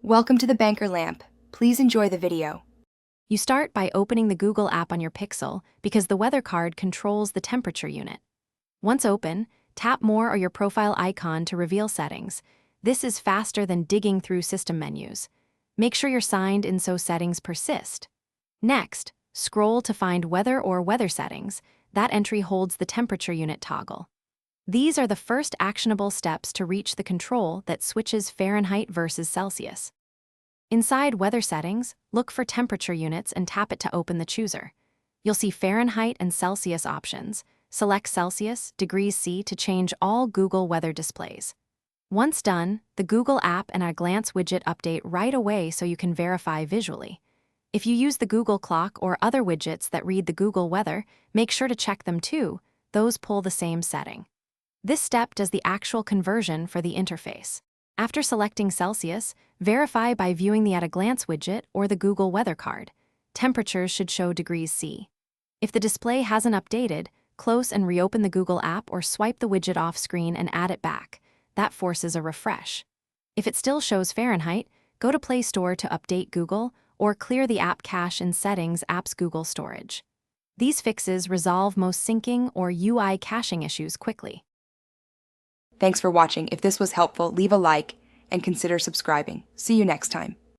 Welcome to the Banker Lamp. Please enjoy the video. You start by opening the Google app on your Pixel because the weather card controls the temperature unit. Once open, tap More or your profile icon to reveal settings. This is faster than digging through system menus. Make sure you're signed in so settings persist. Next, scroll to find Weather or Weather Settings. That entry holds the temperature unit toggle. These are the first actionable steps to reach the control that switches Fahrenheit versus Celsius. Inside Weather Settings, look for temperature units and tap it to open the chooser. You'll see Fahrenheit and Celsius options. Select Celsius, degrees C to change all Google weather displays. Once done, the Google app and a glance widget update right away so you can verify visually. If you use the Google clock or other widgets that read the Google weather, make sure to check them too. Those pull the same setting. This step does the actual conversion for the interface. After selecting Celsius, verify by viewing the at-a-glance widget or the Google weather card. Temperatures should show degrees C. If the display hasn't updated, close and reopen the Google app or swipe the widget off screen and add it back. That forces a refresh. If it still shows Fahrenheit, go to Play Store to update Google or clear the app cache in Settings Apps Google Storage. These fixes resolve most syncing or UI caching issues quickly. Thanks for watching. If this was helpful, leave a like and consider subscribing. See you next time.